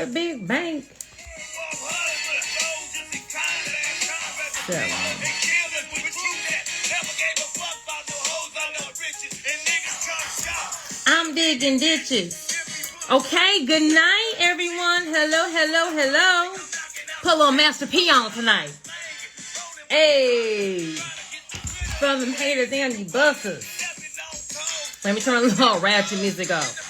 a big bank. I'm digging ditches. Okay, good night, everyone. Hello, hello, hello. Put a little Master P on tonight. Hey, from them haters and the busters. Let me turn a little ratchet music off.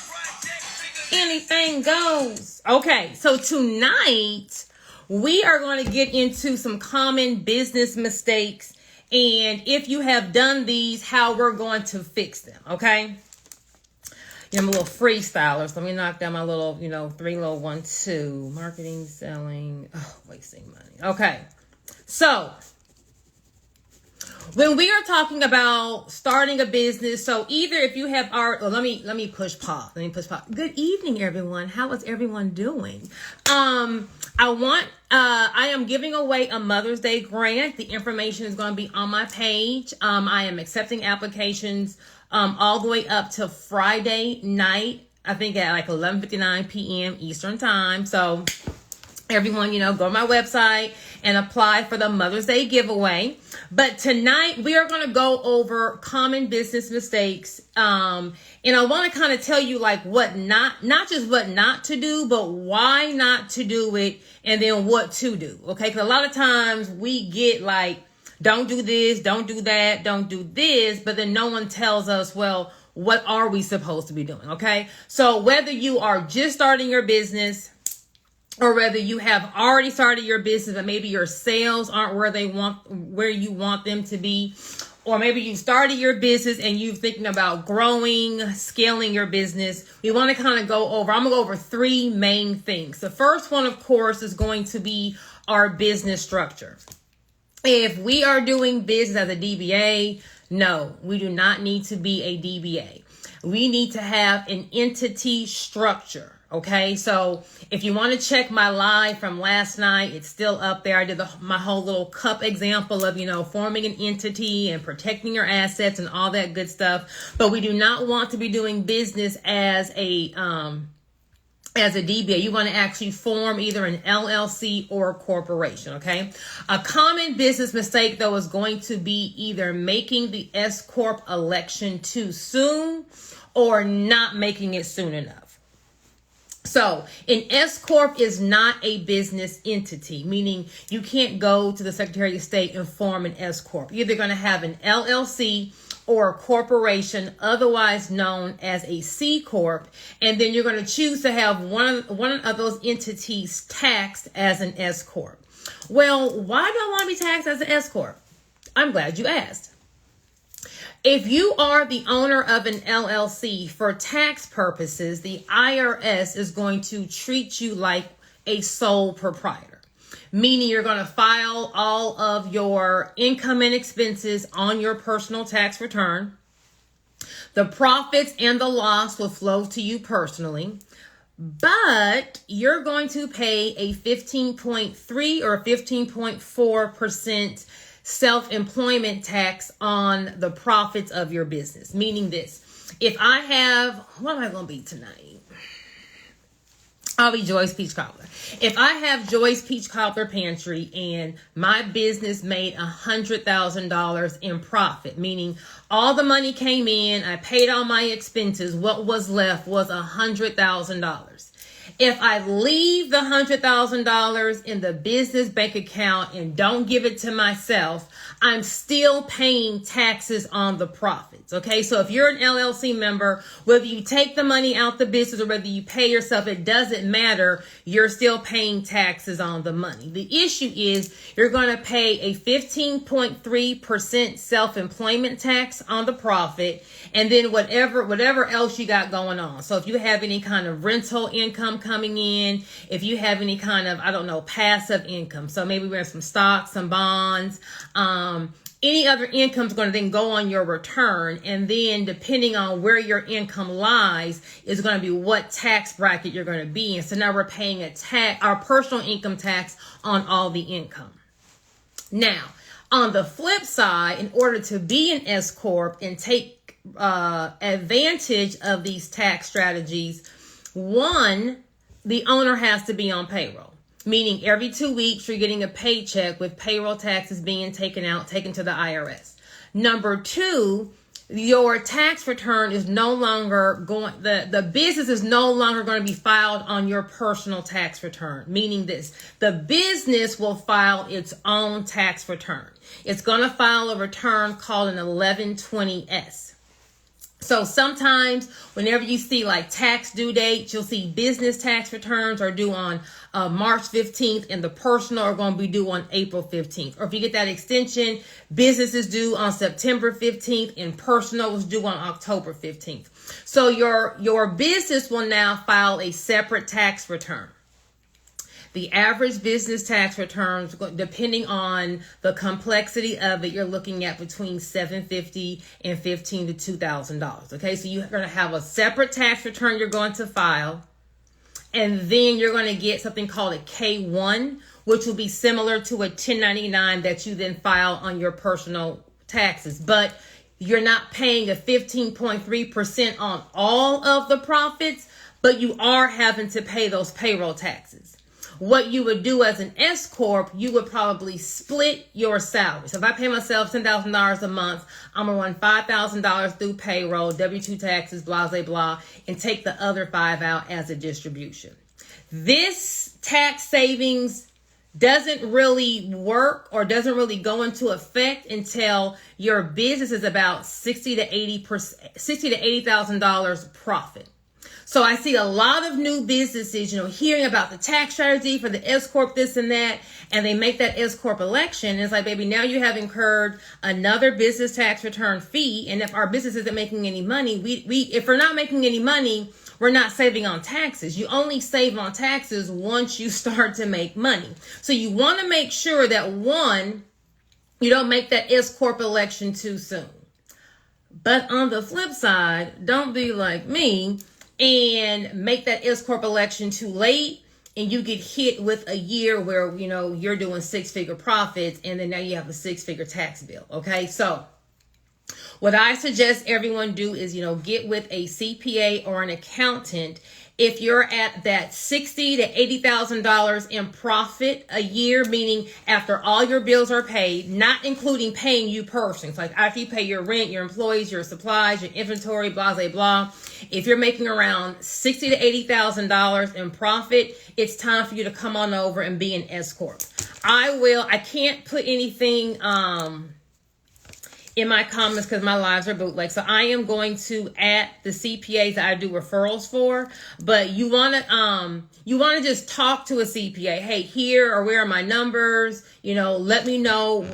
Anything goes. Okay, so tonight we are going to get into some common business mistakes, and if you have done these, how we're going to fix them. Okay. I'm a little freestyler, so let me knock down my little, 3 little 1, 2. Marketing, selling, wasting money. Okay, so when we are talking about starting a business, so either if you have let me push pause. Good evening, everyone. How is everyone doing? I am giving away a Mother's Day grant. The information is going to be on my page. I am accepting applications all the way up to Friday night, I think at like 11:59 p.m. Eastern time. So everyone, go to my website and apply for the Mother's Day giveaway. But tonight we are going to go over common business mistakes. And I want to kind of tell you like not just what not to do, but why not to do it, and then what to do. Okay. Because a lot of times we get like, don't do this, don't do that, don't do this, but then no one tells us, well, what are we supposed to be doing? Okay. So whether you are just starting your business, or whether you have already started your business, but maybe your sales aren't where you want them to be, or maybe you started your business and you're thinking about growing, scaling your business, we want to kind of I'm going to go over 3 main things. The first one, of course, is going to be our business structure. If we are doing business as a DBA, no, we do not need to be a DBA. We need to have an entity structure. Okay, so if you want to check my live from last night, it's still up there. I did my whole little cup example of, forming an entity and protecting your assets and all that good stuff. But we do not want to be doing business as a DBA. You want to actually form either an LLC or a corporation, okay? A common business mistake, though, is going to be either making the S Corp election too soon or not making it soon enough. So an S Corp is not a business entity, meaning you can't go to the Secretary of State and form an S Corp. You're either going to have an LLC or a corporation, otherwise known as a C Corp, and then you're going to choose to have one of those entities taxed as an S Corp. Well, why do I want to be taxed as an S Corp? I'm glad you asked. If you are the owner of an LLC, for tax purposes, the IRS is going to treat you like a sole proprietor, meaning you're going to file all of your income and expenses on your personal tax return. The profits and the loss will flow to you personally, but you're going to pay a 15.3 or 15.4% self-employment tax on the profits of your business. Meaning this, if I have, what am I going to be tonight? I'll be Joyce Peach Cobbler. If I have Joyce Peach Cobbler Pantry and my business made $100,000 in profit, meaning all the money came in, I paid all my expenses, what was left was $100,000. If I leave the $100,000 in the business bank account and don't give it to myself, I'm still paying taxes on the profits. Okay, so if you're an LLC member, whether you take the money out the business or whether you pay yourself, it doesn't matter. You're still paying taxes on the money. The issue is you're going to pay a 15.3% self-employment tax on the profit, and then whatever else you got going on. So if you have any kind of rental income coming in, if you have any kind of, passive income. So maybe we have some stocks, some bonds, any other income is going to then go on your return. And then depending on where your income lies is going to be what tax bracket you're going to be in. So now we're paying our personal income tax on all the income. Now, on the flip side, in order to be an S Corp and take advantage of these tax strategies, one, the owner has to be on payroll, meaning every 2 weeks you're getting a paycheck with payroll taxes being taken to the IRS. Number two, your tax return is no longer the business is no longer going to be filed on your personal tax return, meaning this, the business will file its own tax return. It's going to file a return called an 1120S. So sometimes whenever you see like tax due dates, you'll see business tax returns are due on March 15th and the personal are going to be due on April 15th. Or if you get that extension, business is due on September 15th and personal is due on October 15th. So your business will now file a separate tax return. The average business tax returns, depending on the complexity of it, you're looking at between $750 and $1,500 to $2,000. Okay, so you're going to have a separate tax return you're going to file, and then you're going to get something called a K-1, which will be similar to a 1099 that you then file on your personal taxes. But you're not paying a 15.3% on all of the profits, but you are having to pay those payroll taxes. What you would do as an S Corp, you would probably split your salary. So if I pay myself $10,000 a month, I'm going to run $5,000 through payroll, W-2 taxes, blah, blah, blah, and take the other $5,000 out as a distribution. This tax savings doesn't really work or doesn't really go into effect until your business is about $60,000 to $80,000 profit. So I see a lot of new businesses, hearing about the tax strategy for the S Corp, this and that, and they make that S Corp election. And it's like, baby, now you have incurred another business tax return fee. And if our business isn't making any money, if we're not making any money, we're not saving on taxes. You only save on taxes once you start to make money. So you want to make sure that, one, you don't make that S Corp election too soon. But on the flip side, don't be like me and make that S Corp election too late, and you get hit with a year where, you're doing 6-figure profits, and then now you have a 6-figure tax bill. Okay. So what I suggest everyone do is, get with a CPA or an accountant. If you're at that $60,000 to $80,000 in profit a year, meaning after all your bills are paid, not including paying you personally, it's like after you pay your rent, your employees, your supplies, your inventory, blah, blah, blah. If you're making around $60,000 to $80,000 in profit, it's time for you to come on over and be an S Corp. I can't put anything, in my comments because my lives are bootleg. So I am going to add the CPAs that I do referrals for, but you want to just talk to a CPA. Hey, here or where are my numbers? Let me know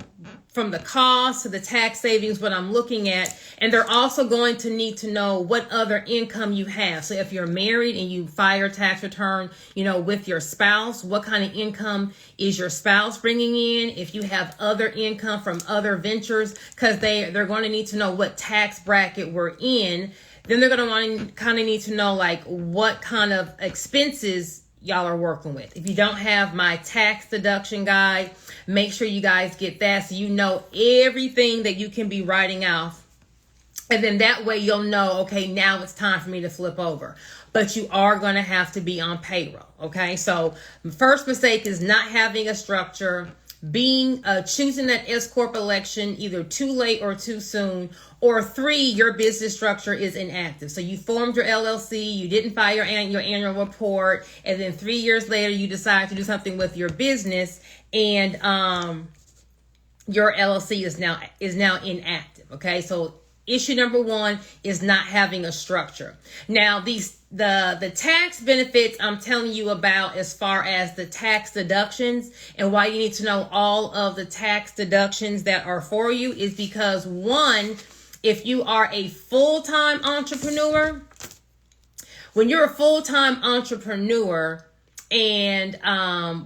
from the cost to the tax savings, what I'm looking at. And they're also going to need to know what other income you have. So if you're married and you file your tax return, with your spouse, what kind of income is your spouse bringing in? If you have other income from other ventures, because they're going to need to know what tax bracket we're in. Then they're going to want to kind of need to know like what kind of expenses y'all are working with. If you don't have my tax deduction guide, make sure you guys get that so you know everything that you can be writing off. And then that way you'll know, okay, now it's time for me to flip over. But you are going to have to be on payroll. Okay. So first mistake is not having a structure, choosing that S Corp election either too late or too soon, or 3, your business structure is inactive. So you formed your LLC, you didn't file your annual report, and then 3 years later you decide to do something with your business, and your LLC is now inactive. Okay, so issue number 1 is not having a structure. Now the tax benefits I'm telling you about as far as the tax deductions and why you need to know all of the tax deductions that are for you is because, 1, if you are a full-time entrepreneur, when you're a full-time entrepreneur and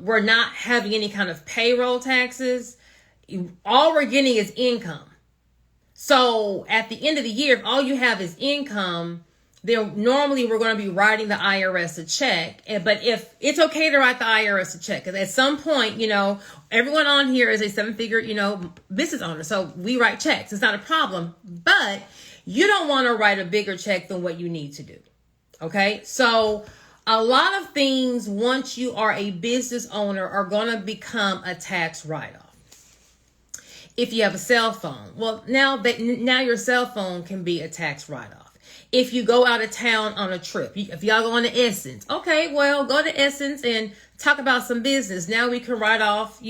we're not having any kind of payroll taxes, all we're getting is income. So at the end of the year, if all you have is income, then normally we're going to be writing the IRS a check. But if it's okay to write the IRS a check, because at some point, everyone on here is a 7-figure, business owner. So we write checks. It's not a problem. But you don't want to write a bigger check than what you need to do. Okay. So A lot of things, once you are a business owner, are going to become a tax write-off. If you have a cell phone, well, now your cell phone can be a tax write-off. If you go out of town on a trip, if y'all going to Essence, okay, well, go to Essence and talk about some business. Now we can write off,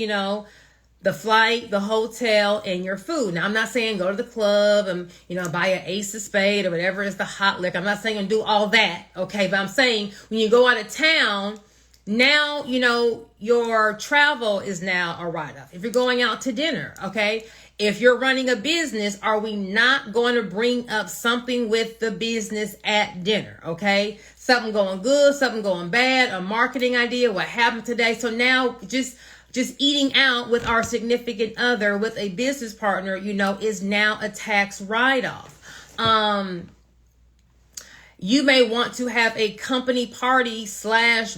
the flight, the hotel, and your food. Now, I'm not saying go to the club and, buy an Ace of Spade or whatever is the hot liquor. I'm not saying do all that, okay? But I'm saying when you go out of town, now, your travel is now a write-off. If you're going out to dinner, okay? If you're running a business, are we not going to bring up something with the business at dinner, okay? Something going good, something going bad, a marketing idea, what happened today. So now just eating out with our significant other, with a business partner, is now a tax write-off. You may want to have a company party /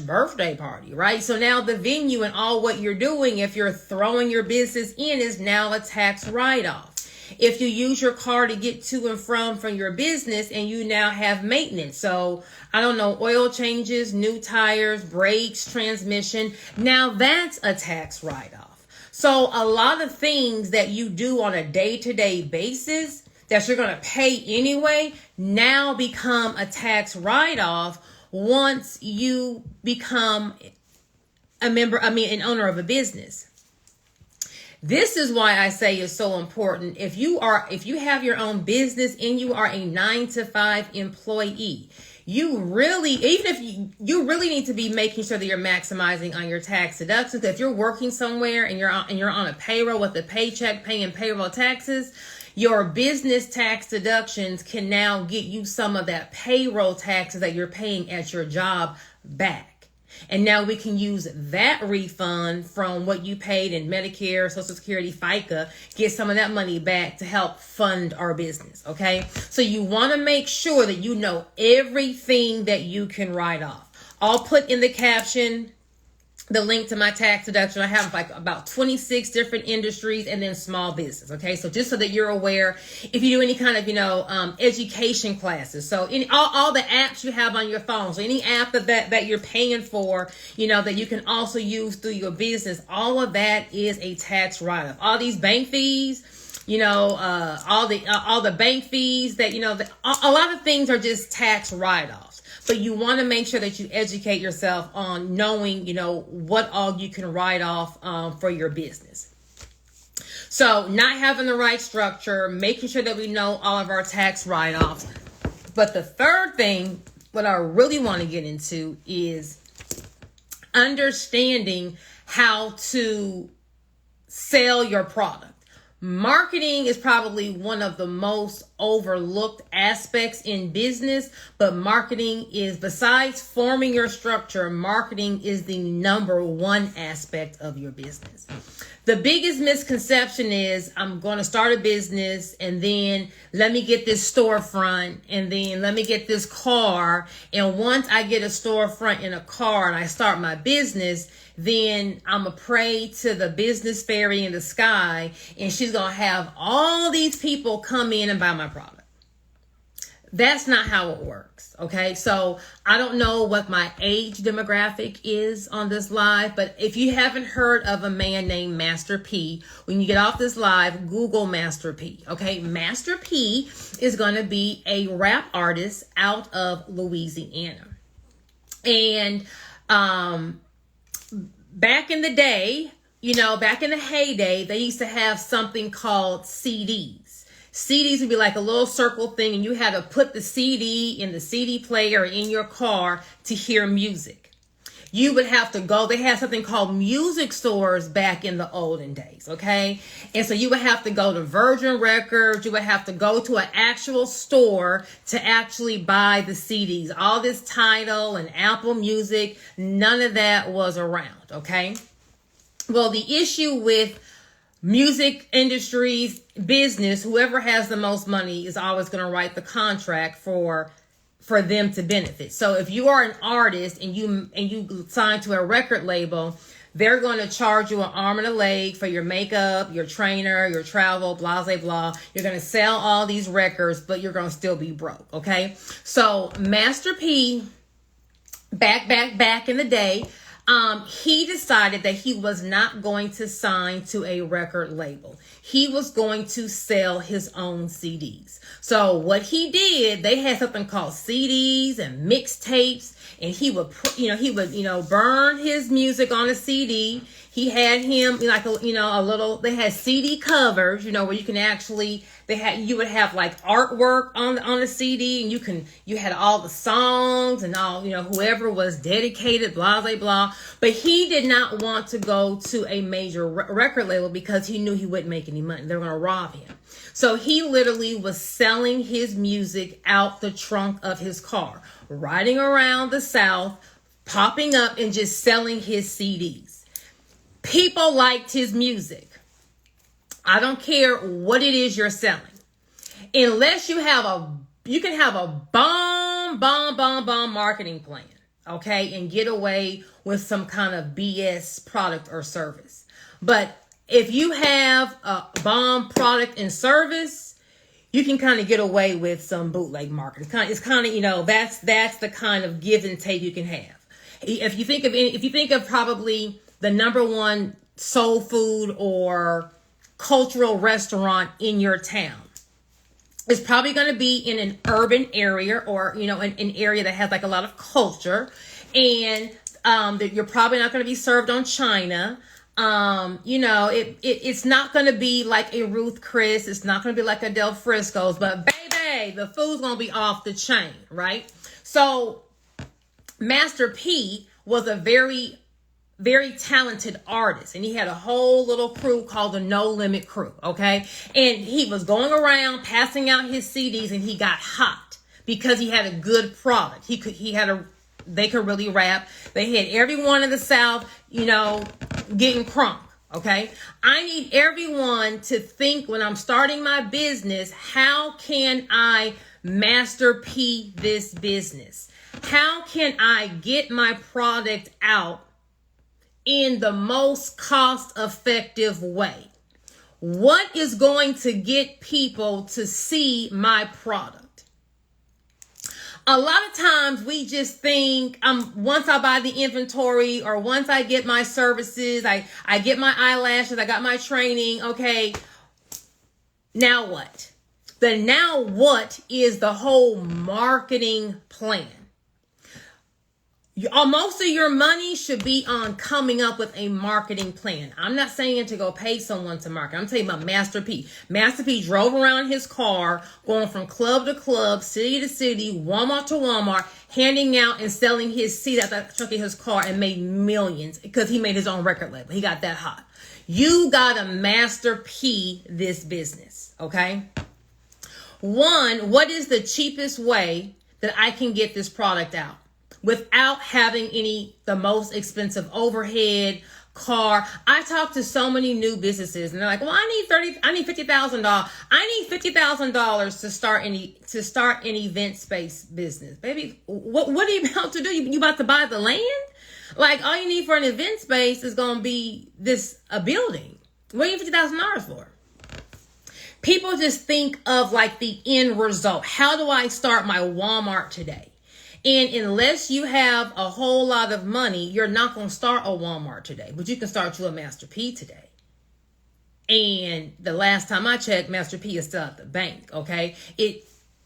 birthday party, right? So now the venue and all what you're doing, if you're throwing your business in, is now a tax write-off. If you use your car to get to and from your business and you now have maintenance. So, I don't know, oil changes, new tires, brakes, transmission. Now that's a tax write-off. So a lot of things that you do on a day-to-day basis that you're going to pay anyway now become a tax write-off once you become an owner of a business. This is why I say it's so important. If you have your own business and you are a 9-to-5 employee, you really need to be making sure that you're maximizing on your tax deductions. If you're working somewhere and you're on a payroll with a paycheck paying payroll taxes, your business tax deductions can now get you some of that payroll taxes that you're paying at your job back. And now we can use that refund from what you paid in Medicare, Social Security, FICA, get some of that money back to help fund our business, okay? So you want to make sure that you know everything that you can write off. I'll put in the caption the link to my tax deduction. I have about 26 different industries and then small business. Okay. So just so that you're aware, if you do any kind of, education classes. So all the apps you have on your phone. So any app that you're paying for, that you can also use through your business, all of that is a tax write-off. All these bank fees, all the bank fees that, a lot of things are just tax write-offs. But you want to make sure that you educate yourself on knowing, what all you can write off for your business. So not having the right structure, making sure that we know all of our tax write-offs. But the third thing, what I really want to get into is understanding how to sell your product. Marketing is probably one of the most overlooked aspects in business, but marketing is, besides forming your structure, marketing is the number one aspect of your business. The biggest misconception is I'm going to start a business and then let me get this storefront and then let me get this car. And once I get a storefront and a car and I start my business, then I'm a prey to the business fairy in the sky, and she's going to have all these people come in and buy my product. That's not how it works, okay? So I don't know what my age demographic is on this live, but if you haven't heard of a man named Master P, when you get off this live, Google Master P, okay? Master P is going to be a rap artist out of Louisiana. And back in the day, back in the heyday, they used to have something called CDs. CDs would be like a little circle thing, and you had to put the CD in the CD player in your car to hear music. You would have to go, they had something called music stores back in the olden days, okay? And so you would have to go to Virgin Records, you would have to go to an actual store to actually buy the CDs. All this Tidal and Apple Music, none of that was around, okay? Well, the issue with music industries, business, whoever has the most money is always going to write the contract for them to benefit. So if you are an artist and you sign to a record label, they're going to charge you an arm and a leg for your makeup, your trainer, your travel, blah, blah, blah. You're going to sell all these records, but you're going to still be broke. Okay. So Master P back in the day, he decided that he was not going to sign to a record label. He was going to sell his own CDs. So what he did, they had something called CDs and mixtapes, and he would, burn his music on a CD. He had him like a little. They had CD covers, where you can actually. You would have like artwork on the CD, and you had all the songs and all, whoever was dedicated, blah, blah, blah. But he did not want to go to a major record label because he knew he wouldn't make any money. They were going to rob him. So he literally was selling his music out the trunk of his car, riding around the South, popping up and just selling his CDs. People liked his music. I don't care what it is you're selling. Unless you can have a bomb marketing plan, okay, and get away with some kind of BS product or service. But if you have a bomb product and service, you can kind of get away with some bootleg marketing. It's kind of that's the kind of give and take you can have. If you think of probably the number one soul food or cultural restaurant in your town, it's probably going to be in an urban area or an area that has like a lot of culture, and that you're probably not going to be served on china. It's not going to be like a Ruth Chris. It's not going to be like a Del Frisco's, but baby, the food's going to be off the chain, right? So Master P was a very talented artist, and he had a whole little crew called the No Limit Crew, okay? And he was going around passing out his CDs, and he got hot because he had a good product. They could really rap. They had everyone in the South, getting crunk, okay? I need everyone to think when I'm starting my business, how can I Master P this business? How can I get my product out in the most cost-effective way? What is going to get people to see my product? A lot of times we just think, once I buy the inventory or once I get my services, I get my eyelashes, I got my training, okay, now what? The now what is the whole marketing plan. Most of your money should be on coming up with a marketing plan. I'm not saying to go pay someone to market. I'm telling you about Master P. Master P drove around his car, going from club to club, city to city, Walmart to Walmart, handing out and selling his seat at the trunk of his car, and made millions because he made his own record label. He got that hot. You got to Master P this business, okay? One, what is the cheapest way that I can get this product out without having the most expensive overhead, car? I talk to so many new businesses, and they're like, well, I need $50,000. I need $50,000 to start an event space business. Baby, what are you about to do? You about to buy the land? Like, all you need for an event space is going to be a building. What do you need $50,000 for? People just think of like the end result. How do I start my Walmart today? And unless you have a whole lot of money, you're not going to start a Walmart today, but you can start you a Master P today. And the last time I checked, Master P is still at the bank. Okay.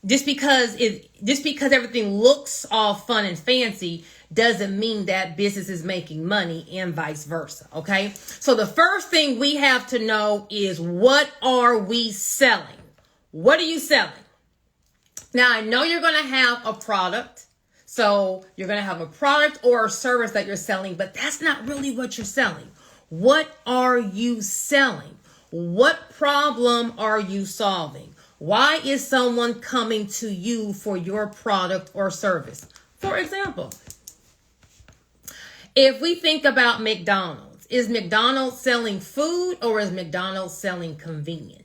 Just because everything looks all fun and fancy doesn't mean that business is making money, and vice versa. Okay. So the first thing we have to know is, what are we selling? What are you selling? Now, I know you're going to have a product. So you're going to have a product or a service that you're selling, but that's not really what you're selling. What are you selling? What problem are you solving? Why is someone coming to you for your product or service? For example, if we think about McDonald's, is McDonald's selling food or is McDonald's selling convenience?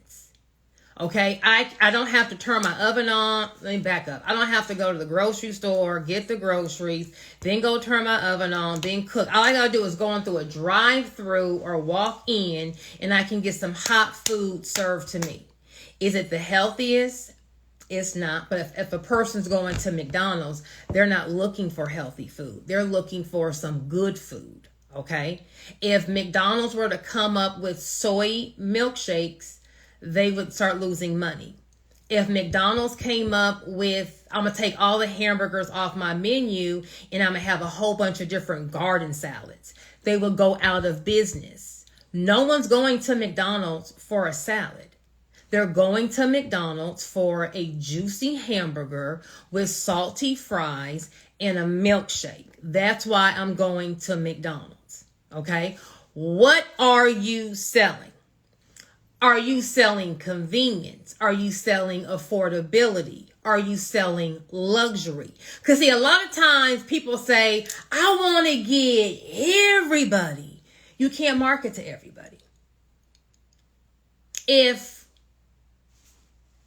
Okay, I don't have to turn my oven on. Let me back up. I don't have to go to the grocery store, get the groceries, then go turn my oven on, then cook. All I gotta do is go on through a drive-through or walk in, and I can get some hot food served to me. Is it the healthiest? It's not. But if a person's going to McDonald's, they're not looking for healthy food. They're looking for some good food. Okay. If McDonald's were to come up with soy milkshakes, they would start losing money. If McDonald's came up with, I'm going to take all the hamburgers off my menu and I'm going to have a whole bunch of different garden salads, they would go out of business. No one's going to McDonald's for a salad. They're going to McDonald's for a juicy hamburger with salty fries and a milkshake. That's why I'm going to McDonald's. Okay. What are you selling? Are you selling convenience? Are you selling affordability? Are you selling luxury? Because see, a lot of times people say, I want to get everybody. You can't market to everybody. If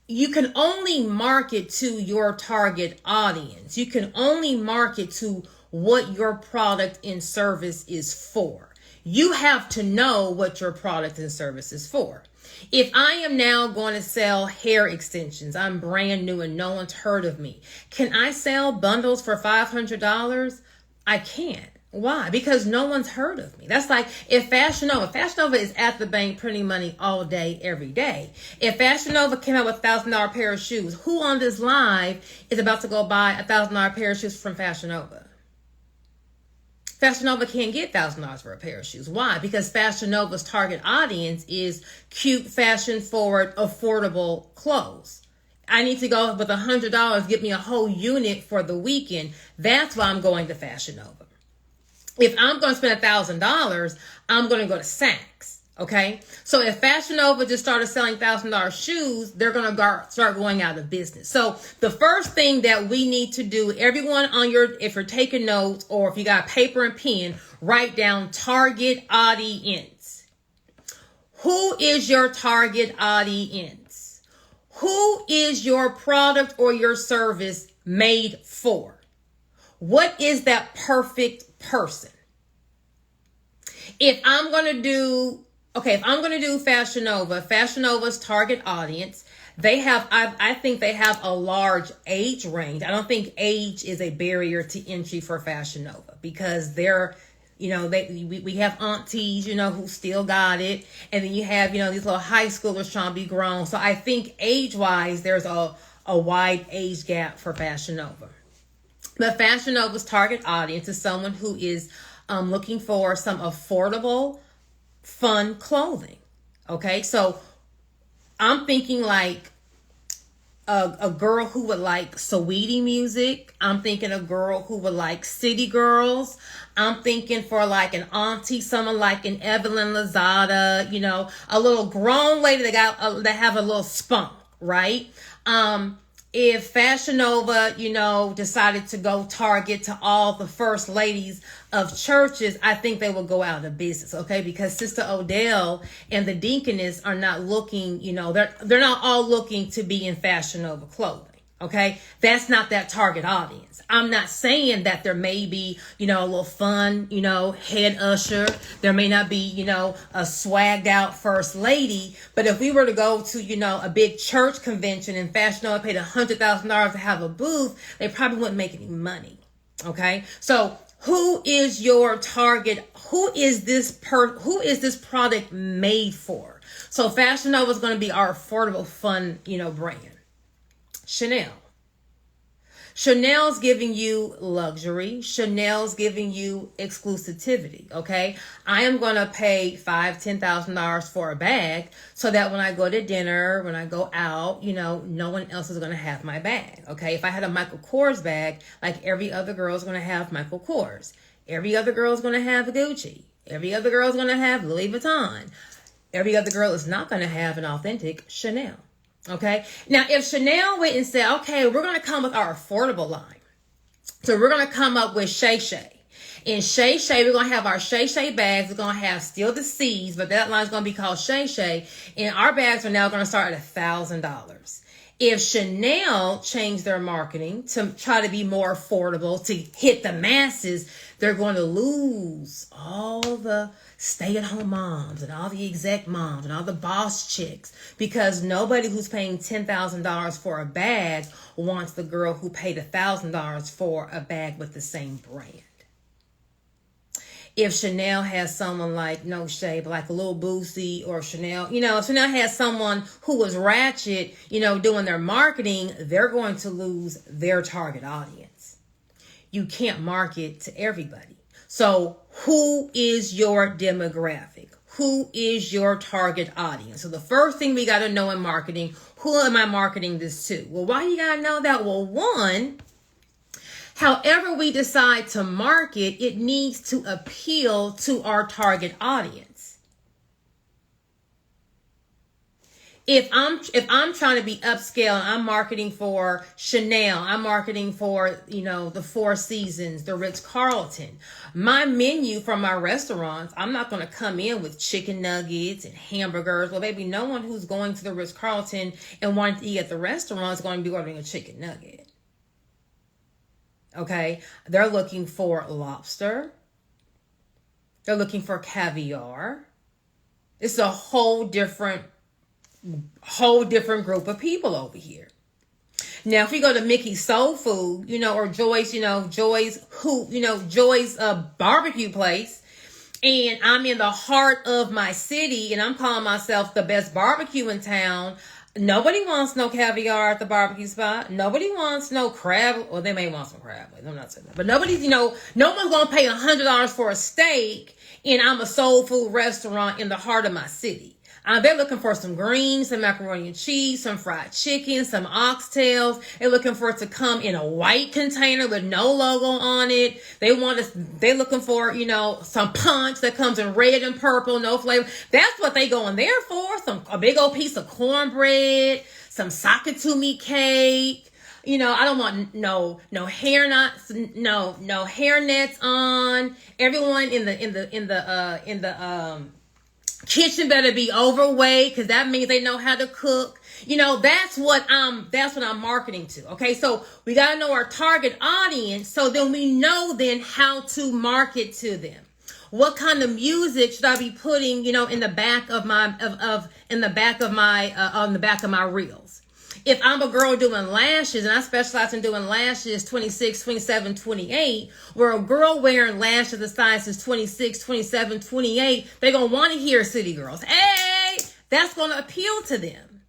you can only market to your target audience, you can only market to what your product and service is for. You have to know what your product and service is for. If I am now going to sell hair extensions, I'm brand new and no one's heard of me. Can I sell bundles for $500? I can't. Why? Because no one's heard of me. That's like if Fashion Nova is at the bank printing money all day, every day. If Fashion Nova came out with $1,000 pair of shoes, who on this live is about to go buy $1,000 pair of shoes from Fashion Nova? Fashion Nova can't get $1,000 for a pair of shoes. Why? Because Fashion Nova's target audience is cute, fashion-forward, affordable clothes. I need to go with $100, get me a whole unit for the weekend. That's why I'm going to Fashion Nova. If I'm going to spend $1,000, I'm going to go to Saks. Okay. So if Fashion Nova just started selling $1,000 shoes, they're going to start going out of business. So the first thing that we need to do, everyone if you're taking notes or if you got paper and pen, write down target audience. Who is your target audience? Who is your product or your service made for? What is that perfect person? If I'm going to do Fashion Nova, Fashion Nova's target audience, I think they have a large age range. I don't think age is a barrier to entry for Fashion Nova because we have aunties, who still got it. And then you have, these little high schoolers trying to be grown. So I think age-wise, there's a wide age gap for Fashion Nova. But Fashion Nova's target audience is someone who is looking for some affordable, fun clothing. Okay, so I'm thinking like a girl who would like Saweetie music. I'm thinking a girl who would like City Girls. I'm thinking for like an auntie, someone like an Evelyn Lozada, a little grown lady that have a little spunk, right? If Fashion Nova, decided to go target to all the first ladies of churches, I think they will go out of business, okay? Because Sister Odell and the Deaconess are not looking, they're not all looking to be in Fashion Nova clothing, okay? That's not that target audience. I'm not saying that there may be, a little fun, head usher. There may not be, a swagged out first lady. But if we were to go to, a big church convention and Fashion Nova paid $100,000 to have a booth, they probably wouldn't make any money. Okay. So who is your target? Who is this product made for? So Fashion Nova is going to be our affordable, fun, brand. Chanel's giving you luxury. Chanel's giving you exclusivity. Okay. I am going to pay $5,000, $10,000 for a bag so that when I go to dinner, when I go out, no one else is going to have my bag. Okay. If I had a Michael Kors bag, like every other girl is going to have Michael Kors. Every other girl is going to have Gucci. Every other girl is going to have Louis Vuitton. Every other girl is not going to have an authentic Chanel. Okay. Now, if Chanel went and said, okay, we're going to come with our affordable line. So we're going to come up with Shay Shay. In Shay Shay, we're going to have our Shay Shay bags. We're going to have still the C's, but that line is going to be called Shay Shay. And our bags are now going to start at $1,000. If Chanel changed their marketing to try to be more affordable, to hit the masses, they're going to lose all the stay-at-home moms and all the exec moms and all the boss chicks, because nobody who's paying $10,000 for a bag wants the girl who paid $1,000 for a bag with the same brand. If Chanel has someone like, no shade, but like a little Boosie, or Chanel, if Chanel has someone who was ratchet, doing their marketing, they're going to lose their target audience. You can't market to everybody. So who is your demographic? Who is your target audience? So the first thing we got to know in marketing, who am I marketing this to? Well, why you got to know that? Well, one, however we decide to market, it needs to appeal to our target audience. If I'm trying to be upscale and I'm marketing for Chanel, I'm marketing for, the Four Seasons, the Ritz-Carlton, my menu from my restaurants, I'm not going to come in with chicken nuggets and hamburgers. Well, baby, no one who's going to the Ritz-Carlton and wanting to eat at the restaurant is going to be ordering a chicken nugget. Okay, they're looking for lobster. They're looking for caviar. It's a whole different group of people over here. Now, if you go to Mickey's Soul Food, or Joy's barbecue place, and I'm in the heart of my city, and I'm calling myself the best barbecue in town, nobody wants no caviar at the barbecue spot. Nobody wants no crab. Well, they may want some crab. I'm not saying that. But nobody's, no one's going to pay $100 for a steak, and I'm a soul food restaurant in the heart of my city. They're looking for some greens, some macaroni and cheese, some fried chicken, some oxtails. They're looking for it to come in a white container with no logo on it. They're looking for, some punch that comes in red and purple, no flavor. That's what they going there for. A big old piece of cornbread, some sakatumi cake. I don't want no hair knots, no hair nets on. Everyone in the kitchen better be overweight, because that means they know how to cook. That's what I'm marketing to. Okay, so we got to know our target audience, so then we know then how to market to them. What kind of music should I be putting, in the back of my on the back of my reels? If I'm a girl doing lashes, and I specialize in doing lashes 26, 27, 28, where a girl wearing lashes the sizes 26, 27, 28, they're going to want to hear City Girls. Hey, that's going to appeal to them.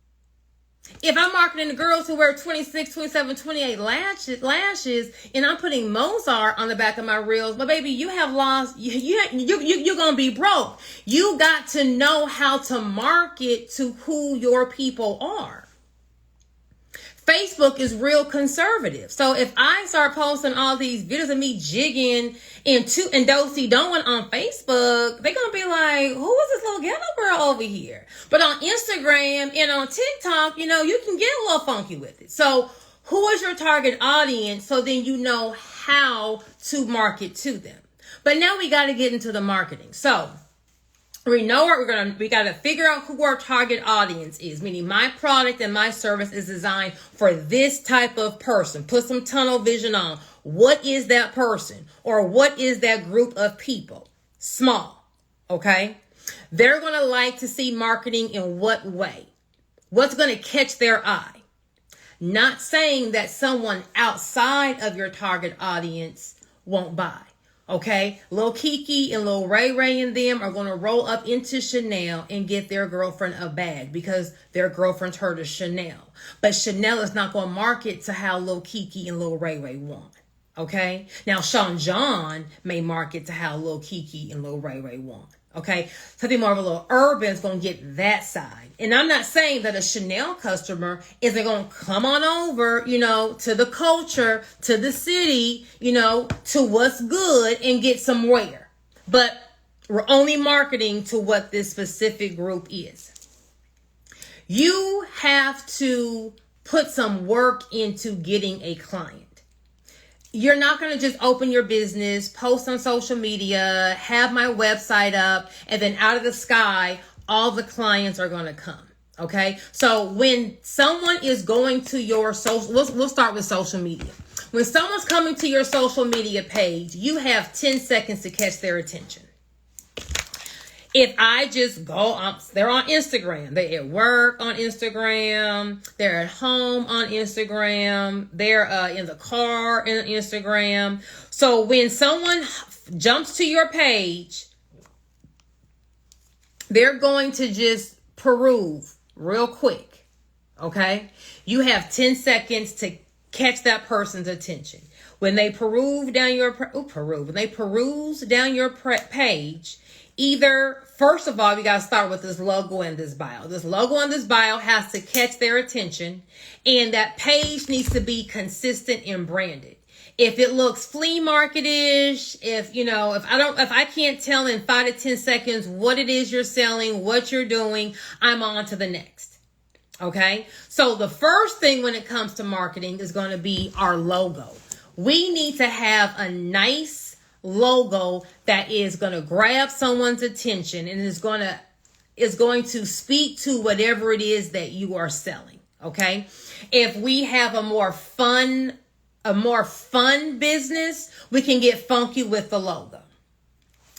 If I'm marketing to girls who wear 26, 27, 28 lashes, and I'm putting Mozart on the back of my reels, but baby, you have lost, you're going to be broke. You got to know how to market to who your people are. Facebook is real conservative. So if I start posting all these videos of me jigging and do-si doing on Facebook, they're going to be like, who is this little ghetto girl over here? But on Instagram and on TikTok, you can get a little funky with it. So who is your target audience? So then you know how to market to them. But now we got to get into the marketing. So we know what we got to figure out who our target audience is, meaning my product and my service is designed for this type of person. Put some tunnel vision on. What is that person, or what is that group of people? Small. Okay. They're going to like to see marketing in what way? What's going to catch their eye? Not saying that someone outside of your target audience won't buy. Okay, Lil Kiki and Lil Ray Ray and them are going to roll up into Chanel and get their girlfriend a bag because their girlfriend's heard of Chanel. But Chanel is not going to market to how Lil Kiki and Lil Ray Ray want. Okay, now Sean John may market to how Lil Kiki and Lil Ray Ray want. Okay, something more of a little urban is going to get that side. And I'm not saying that a Chanel customer isn't going to come on over, to the culture, to the city, to what's good and get some wear. But we're only marketing to what this specific group is. You have to put some work into getting a client. You're not going to just open your business, post on social media, have my website up, and then out of the sky, all the clients are going to come. Okay, so when someone is going to your social, we'll start with social media. When someone's coming to your social media page, you have 10 seconds to catch their attention. If I just go, they're on Instagram, they're at work on Instagram, they're at home on Instagram, they're in the car on Instagram. So when someone jumps to your page, they're going to just peruse real quick. Okay? You have 10 seconds to catch that person's attention. When they peruse down your page, either, first of all, we got to start with this logo and this bio. This logo and this bio has to catch their attention, and that page needs to be consistent and branded. If it looks flea market-ish, if I can't tell in 5 to 10 seconds what it is you're selling, what you're doing, I'm on to the next. Okay? So the first thing when it comes to marketing is going to be our logo. We need to have a nice logo that is going to grab someone's attention and is going to speak to whatever it is that you are selling. Okay? If we have a more fun business, we can get funky with the logo.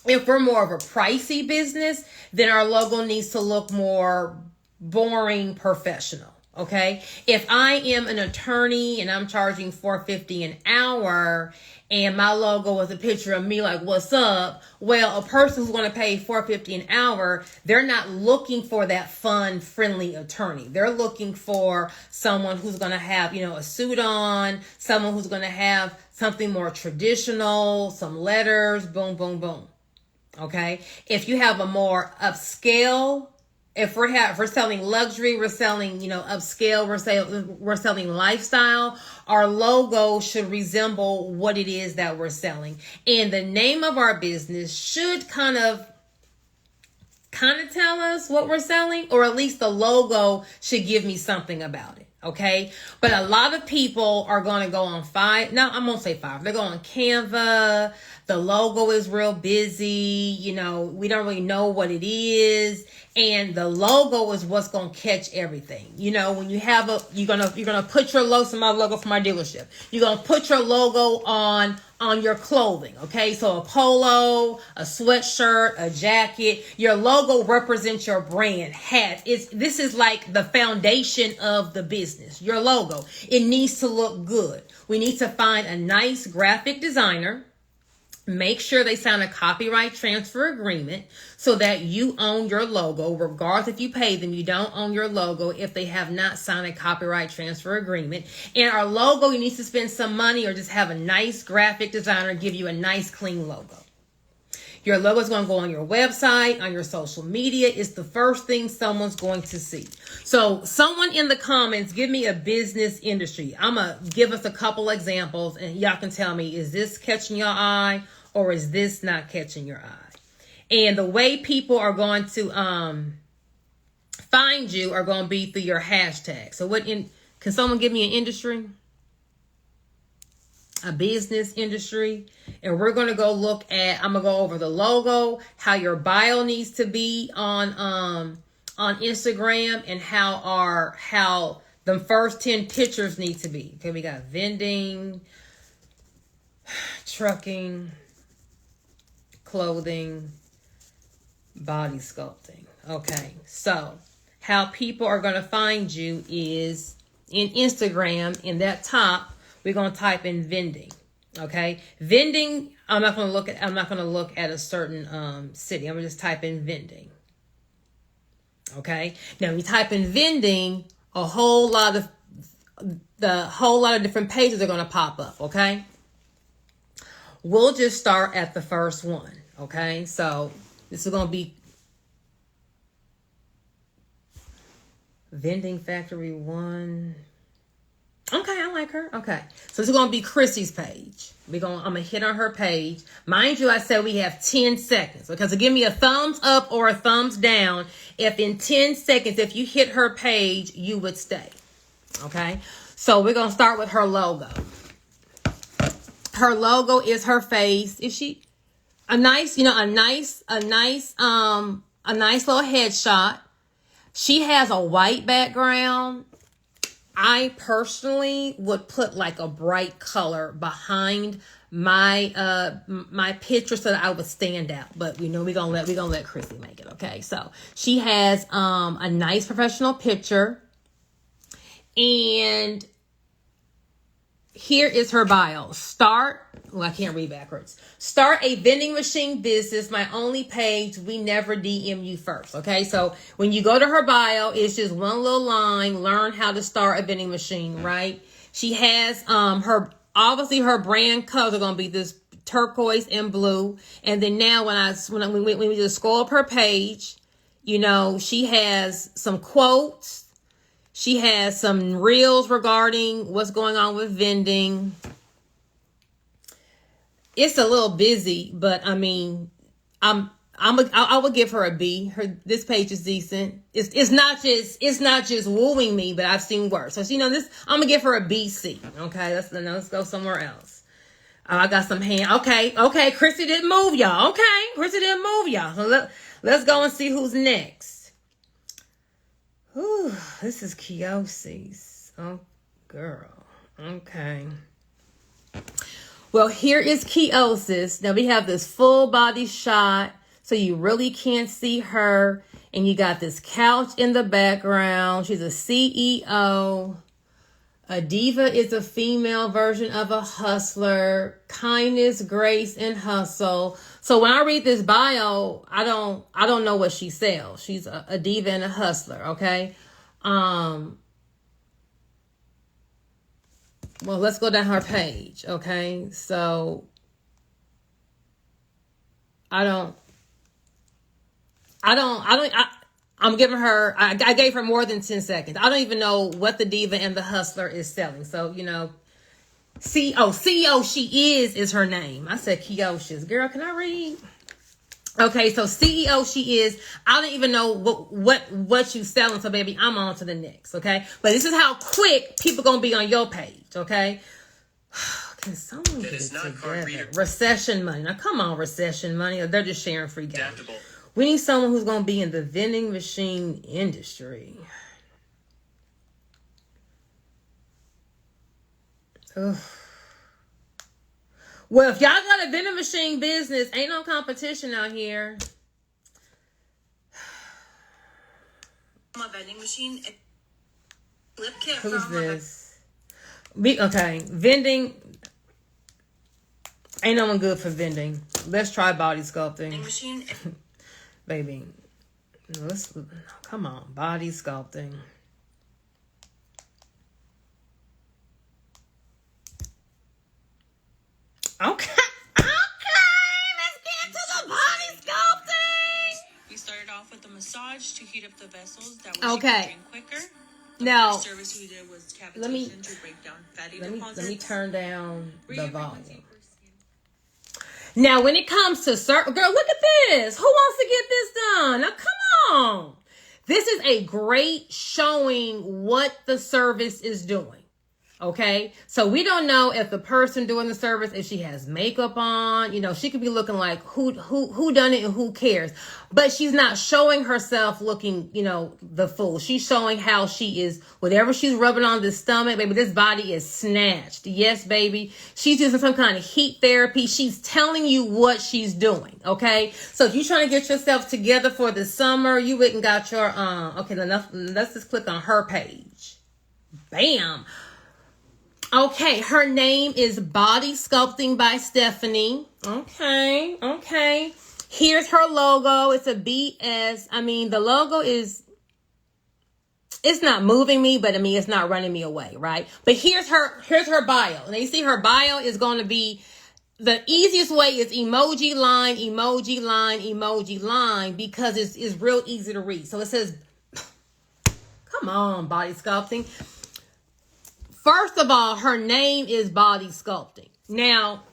If we're more of a pricey business, then our logo needs to look more boring, professional. Okay. If I am an attorney and I'm charging $4.50 an hour and my logo is a picture of me like, what's up? Well, a person who's going to pay $4.50 an hour, they're not looking for that fun, friendly attorney. They're looking for someone who's going to have, a suit on, someone who's going to have something more traditional, some letters, boom, boom, boom. Okay. If you have a more upscale, if we're selling luxury, we're selling, upscale, we're selling lifestyle, our logo should resemble what it is that we're selling. And the name of our business should kind of tell us what we're selling, or at least the logo should give me something about it. Okay. But a lot of people are going to go on Fiverr. No, I won't say Fiverr. They're going on Canva. The logo is real busy. We don't really know what it is. And the logo is what's going to catch everything. When you have you're going to put your logo, so my logo for my dealership. You're going to put your logo on your clothing. Okay. So a polo, a sweatshirt, a jacket, your logo represents your brand. This is like the foundation of the business. Your logo, it needs to look good. We need to find a nice graphic designer. Make sure they sign a copyright transfer agreement so that you own your logo. Regardless if you pay them, you don't own your logo if they have not signed a copyright transfer agreement. And our logo, you need to spend some money or just have a nice graphic designer give you a nice clean logo. Your logo is going to go on your website, on your social media. It's the first thing someone's going to see. So someone in the comments, give me a business industry. I'm going to give us a couple examples and y'all can tell me, is this catching your eye or is this not catching your eye? And the way people are going to find you are going to be through your hashtag. So can someone give me an industry? A business industry. And we're going to I'm going to go over the logo, how your bio needs to be on Instagram, and how the first 10 pictures need to be. Okay, we got vending, trucking, clothing, body sculpting. Okay, so how people are going to find you is in Instagram. In that top, we're going to type in vending. Okay, vending. I'm not going to look at a certain city. I'm going to just type in vending. Okay. Now, when you type in vending, a whole lot of different pages are going to pop up. Okay. We'll just start at the first one. Okay. So this is going to be Vending Factory 1. Okay, I like her. Okay. So this is going to be Chrissy's page. I'm going to hit on her page. Mind you, I said we have 10 seconds. Okay, so give me a thumbs up or a thumbs down if in 10 seconds, if you hit her page, you would stay. Okay. So we're going to start with her logo. Her logo is her face. Is she a nice little headshot? She has a white background. I personally would put like a bright color behind my my picture so that I would stand out. But we know we're gonna let Chrissy make it. Okay, so she has a nice professional picture, and here is her bio. I can't read backwards. Start a vending machine business. My only page. We never DM you first. Okay. So when you go to her bio, it's just one little line. Learn how to start a vending machine, right? She has, obviously her brand colors are going to be this turquoise and blue. And then now when we just scroll up her page, you know, she has some quotes. She has some reels regarding what's going on with vending. It's a little busy, but I mean, I would give her a B. This page is decent. It's not just wooing me, but I've seen worse. So you know this, I'm gonna give her a BC. Okay, let's go somewhere else. I got some hand. Okay, Chrissy didn't move y'all. Okay, Chrissy didn't move y'all. So let's go and see who's next. Ooh, this is Kiyosis. Oh, girl. Okay. Well, here is Kiyosis. Now we have this full body shot, so you really can't see her. And you got this couch in the background. She's a CEO. A diva is a female version of a hustler. Kindness, grace, and hustle. So when I read this bio, I don't know what she sells. She's a diva and a hustler, okay? Well, let's go down her page, okay? So I'm giving her, I gave her more than 10 seconds. I don't even know what the diva and the hustler is selling. So, you know, CEO she is her name. I said Kiyosis. Girl, can I read? Okay, so CEO she is. I don't even know what you selling. So baby, I'm on to the next. Okay, but this is how quick people gonna be on your page. Okay. Can someone get it together? Recession money. Now come on, recession money. They're just sharing free game. We need someone who's gonna be in the vending machine industry. Ugh. Well, if y'all got a vending machine business, ain't no competition out here. A vending machine. Flip kit. Who's this? Okay, vending. Ain't no one good for vending. Let's try body sculpting. Vending machine. Baby, come on, body sculpting. Okay, let's get to the body sculpting. We started off with a massage to heat up the vessels that were okay quicker. Now, first service we did was cavitation to break down fatty deposits. Let me turn down the volume. Now, when it comes to girl, look at this. Who wants to get this done? Now, come on. This is a great showing what the service is doing. Okay, so we don't know if the person doing the service, if she has makeup on, you know, she could be looking like who done it and who cares, but she's not showing herself looking, you know, the fool. She's showing how she is, whatever she's rubbing on the stomach, baby, this body is snatched. Yes, baby. She's using some kind of heat therapy. She's telling you what she's doing. Okay, so if you're trying to get yourself together for the summer, you went and got your, okay, let's just click on her page. Bam. Okay, her name is Body Sculpting by Stephanie. Okay. Here's her logo. It's a BS. I mean, the logo it's not moving me, but I mean, it's not running me away, right? But here's her bio. And you see her bio is going to be, the easiest way is emoji line, emoji line, emoji line, because it's real easy to read. So it says, come on, Body Sculpting. First of all, her name is Body Sculpting. Now,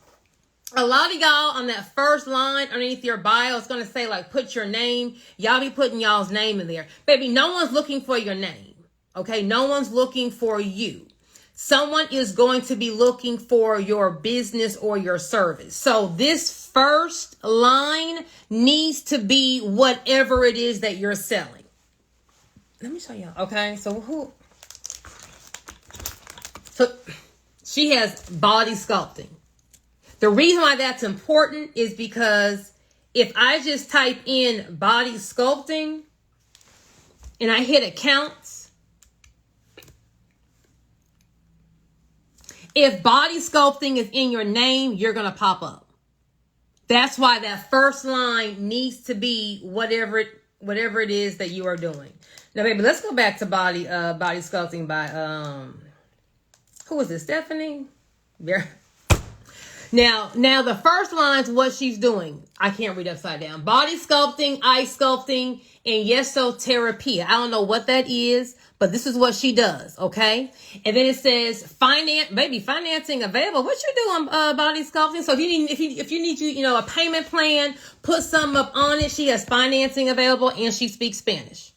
a lot of y'all on that first line underneath your bio, it's going to say like, put your name. Y'all be putting y'all's name in there. Baby, no one's looking for your name. Okay. No one's looking for you. Someone is going to be looking for your business or your service. So this first line needs to be whatever it is that you're selling. let me show y'all. Okay, so she has body sculpting. The reason why that's important is because if I just type in body sculpting and I hit accounts, if body sculpting is in your name, you're going to pop up. That's why that first line needs to be whatever it is that you are doing. Now, baby, let's go back to body sculpting by who was this? Stephanie? Yeah. Now the first line is what she's doing. I can't read upside down. Body sculpting, eye sculpting, and yesotherapy. I don't know what that is, but this is what she does, okay? And then it says financing available. What you doing, body sculpting? So if you need a payment plan, put something up on it. She has financing available and she speaks Spanish.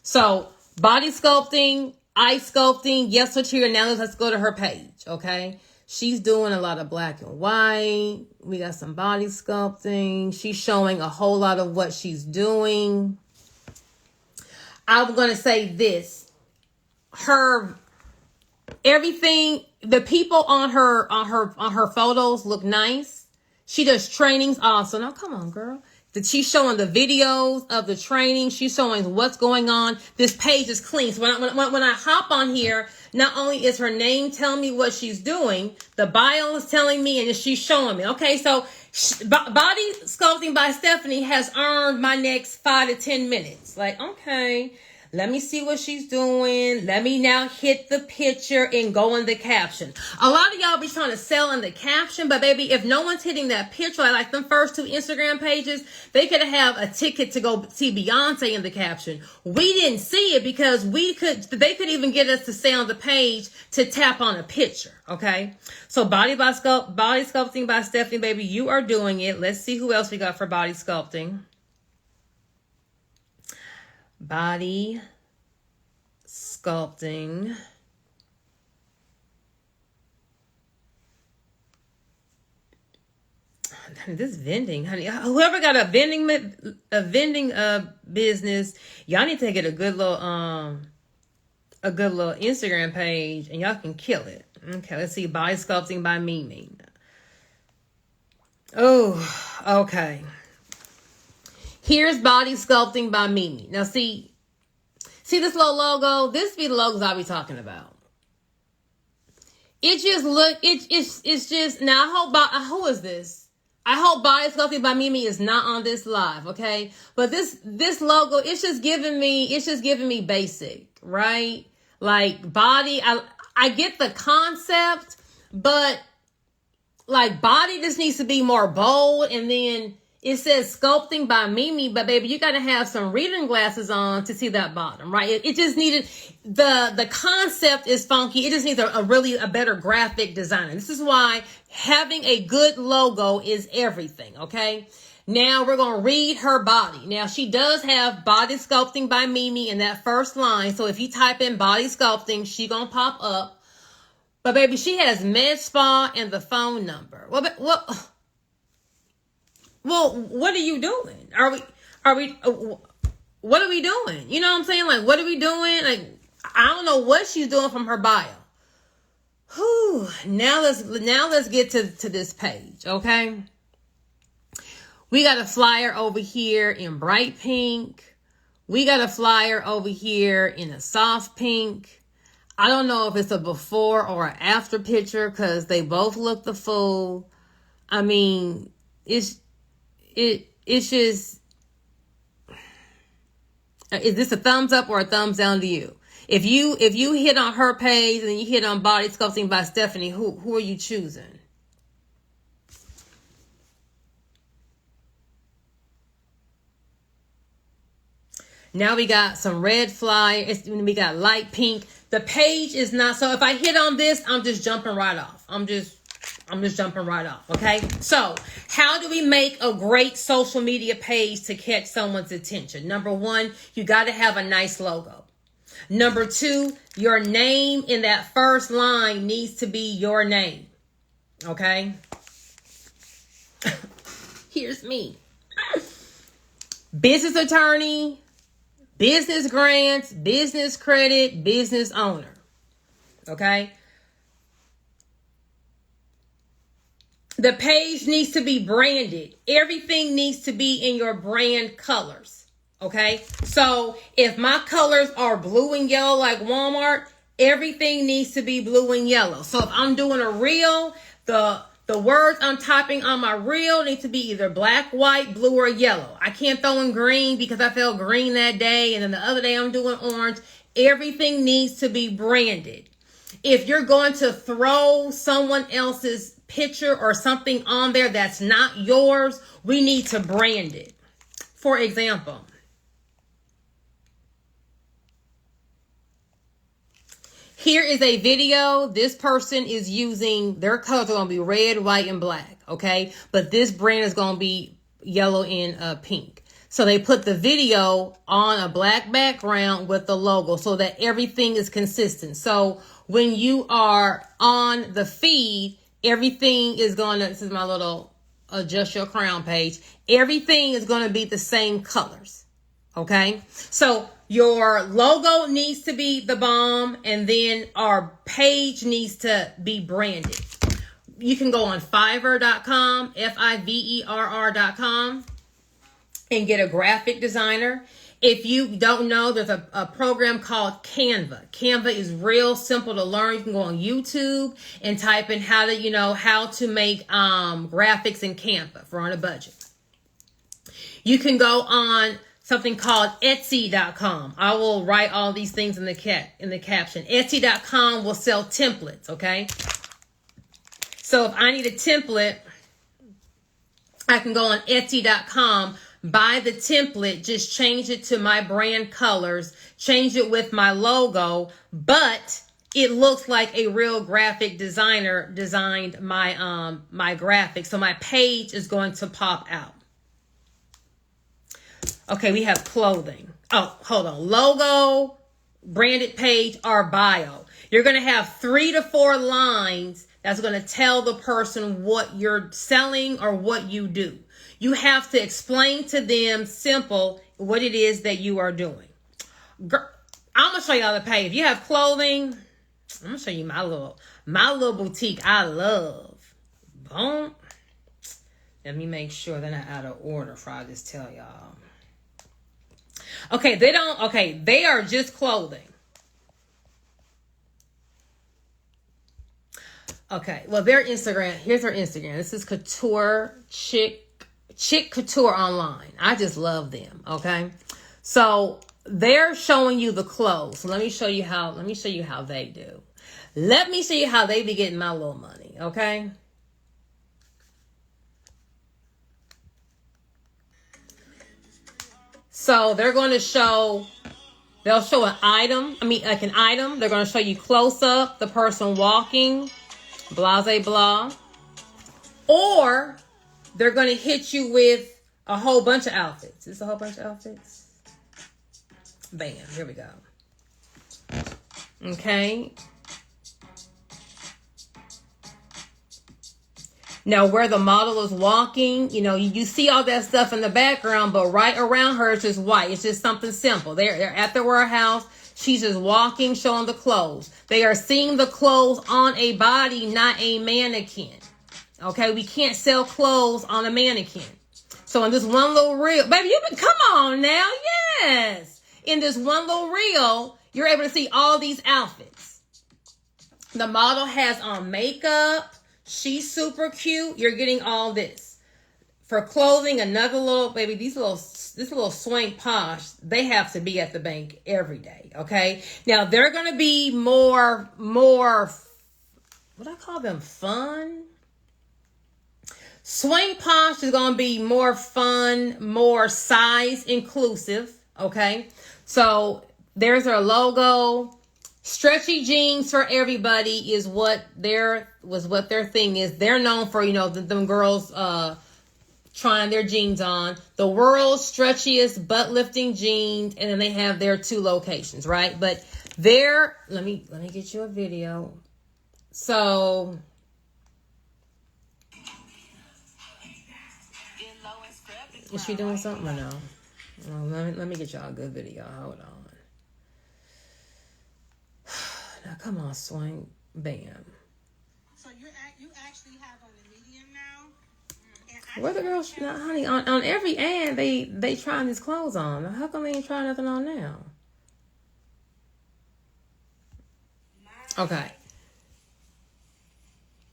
So body sculpting, eye sculpting, yesotherapy. Now let's go to her page, okay? She's doing a lot of black and white. We got some body sculpting. She's showing a whole lot of what she's doing. I'm going to say this. Everything, the people on her photos look nice. She does trainings also. Now, come on, girl. She's showing the videos of the training. She's showing what's going on. This page is clean. So when I hop on here, not only is her name telling me what she's doing, the bio is telling me and she's showing me. Okay, so body sculpting by Stephanie has earned my next 5 to 10 minutes. Like, okay, let me see what she's doing. Let me now hit the picture and go in the caption. A lot of y'all be trying to sell in the caption, but baby, if no one's hitting that picture, like them first 2 Instagram pages, they could have a ticket to go see Beyonce in the caption. We didn't see it because they could even get us to stay on the page to tap on a picture. Okay. So body sculpting by Stephanie, baby, you are doing it. Let's see who else we got for body sculpting. Body sculpting. This vending, honey. Whoever got a vending business, y'all need to get a good little Instagram page, and y'all can kill it. Okay, let's see. Body sculpting by Mimi. Oh, okay. Here's body sculpting by Mimi. Now, see this little logo? This be the logos I'll be talking about. It just it's just, now who is this? I hope body sculpting by Mimi is not on this live, okay? But this logo, it's just giving me basic, right? Like body, I get the concept, but like body just needs to be more bold, and then it says sculpting by Mimi, but baby, you got to have some reading glasses on to see that bottom, right? It just needed, the concept is funky. It just needs a better graphic design. This is why having a good logo is everything, okay? Now we're going to read her body. Now she does have body sculpting by Mimi in that first line. So if you type in body sculpting, she going to pop up. But baby, she has med spa and the phone number. Well, what are you doing? What are we doing? You know what I'm saying? Like, what are we doing? Like, I don't know what she's doing from her bio. Whew. Now let's get to this page, okay? We got a flyer over here in bright pink. We got a flyer over here in a soft pink. I don't know if it's a before or an after picture because they both look the full. I mean, it's just, is this a thumbs up or a thumbs down to you? If you hit on her page and then you hit on body sculpting by Stephanie, who are you choosing? Now we got some red flyer. We got light pink. The page is not, so if I hit on this, I'm just jumping right off. I'm just jumping right off, okay? So, how do we make a great social media page to catch someone's attention? Number 1, you got to have a nice logo. Number 2, your name in that first line needs to be your name, okay? Here's me. Business attorney, business grants, business credit, business owner. Okay. The page needs to be branded. Everything needs to be in your brand colors. Okay. So if my colors are blue and yellow like Walmart, everything needs to be blue and yellow. So if I'm doing a reel, the words I'm typing on my reel need to be either black, white, blue, or yellow. I can't throw in green because I felt green that day. And then the other day I'm doing orange. Everything needs to be branded. If you're going to throw someone else's picture or something on there that's not yours, we need to brand it. For example, here is a video. This person is using, their colors are going to be red, white, and black, okay? But this brand is going to be yellow and pink. So they put the video on a black background with the logo so that everything is consistent. So when you are on the feed, everything is going to, this is my little adjust your crown page. Everything is going to be the same colors. Okay. So your logo needs to be the bomb, and then our page needs to be branded. You can go on Fiverr.com, Fiverr.com, and get a graphic designer. If you don't know, there's a program called Canva. Canva is real simple to learn. You can go on YouTube and type in how to make graphics in Canva for on a budget. You can go on something called Etsy.com. I will write all these things in the caption. Etsy.com will sell templates, okay? So if I need a template, I can go on Etsy.com, buy the template, just change it to my brand colors, change it with my logo, but it looks like a real graphic designer designed my my graphics. So my page is going to pop out. Okay, we have clothing. Oh, hold on. Logo, branded page, or bio. You're going to have 3 to 4 lines that's going to tell the person what you're selling or what you do. You have to explain to them simple what it is that you are doing. I'm going to show y'all the page. If you have clothing, I'm going to show you my little boutique I love. Boom. Let me make sure they're not out of order before I just tell y'all. Okay, they are just clothing. Okay, well, their Instagram, here's their Instagram. This is Couture Chick Couture Online. I just love them, okay? So they're showing you the clothes. So let me show you how they do. Let me show you how they be getting my little money, okay? So they're going to show, they'll show an item. They're going to show you close up, the person walking, blah, blah, blah. Or they're going to hit you with a whole bunch of outfits. Is this a whole bunch of outfits? Bam, here we go. Okay. Now, where the model is walking, you see all that stuff in the background, but right around her, it's just white. It's just something simple. They're at the warehouse. She's just walking, showing the clothes. They are seeing the clothes on a body, not a mannequin. Okay, we can't sell clothes on a mannequin. So in this one little reel, baby, come on now, yes. In this one little reel, you're able to see all these outfits. The model has on makeup. She's super cute. You're getting all this. For clothing, another little, baby, this little swank posh, they have to be at the bank every day, okay? Now, they're going to be more, what I call them, fun? Swank posh is going to be more fun, more size inclusive, okay? So, there's their logo. Stretchy jeans for everybody is what their thing is. They're known for, them girls trying their jeans on. The world's stretchiest butt lifting jeans, and then they have their 2 locations, right? But let me get you a video. So is she doing something or no? Well, let me get y'all a good video. Hold on. Now, come on, swing. Bam. So you actually have on the medium now? Where the girls, now, honey, on every ad, they trying these clothes on. How come they ain't trying nothing on now? Okay.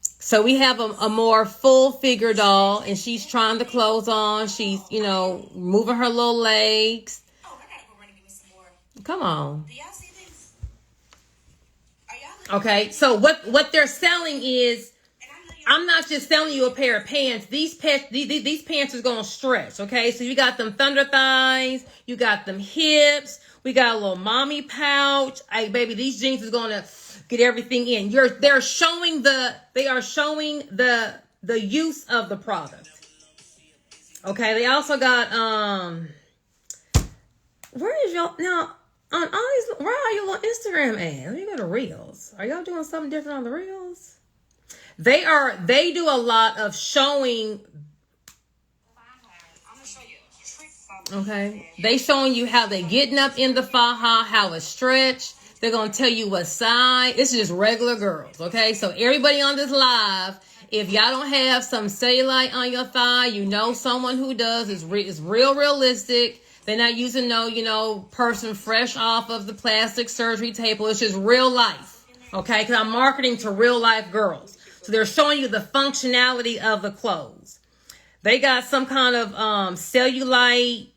So we have a more full figure doll, and she's trying the clothes on. She's, moving her little legs. Oh, I gotta go run and give me some more. Come on. Do y'all see these? Are y'all Okay, so what they're selling is, I'm not just selling you a pair of pants. These pants is gonna stretch. Okay, so you got them thunder thighs, you got them hips, we got a little mommy pouch. Hey, baby, these jeans is gonna get everything in. They are showing the use of the product. Okay, they also got where is y'all now on all these? Where are your little Instagram ads? Let me go to Reels. Are y'all doing something different on the Reels? They do a lot of showing. I'm gonna show you a trick. Okay, they showing you how they getting up in the faja, how it's stretched. They're going to tell you what size. It's just regular girls, okay? So everybody on this live, if y'all don't have some cellulite on your thigh, you know someone who does. It's real realistic. They're not using no, person fresh off of the plastic surgery table. It's just real life, okay? Because I'm marketing to real life girls. So they're showing you the functionality of the clothes. They got some kind of cellulite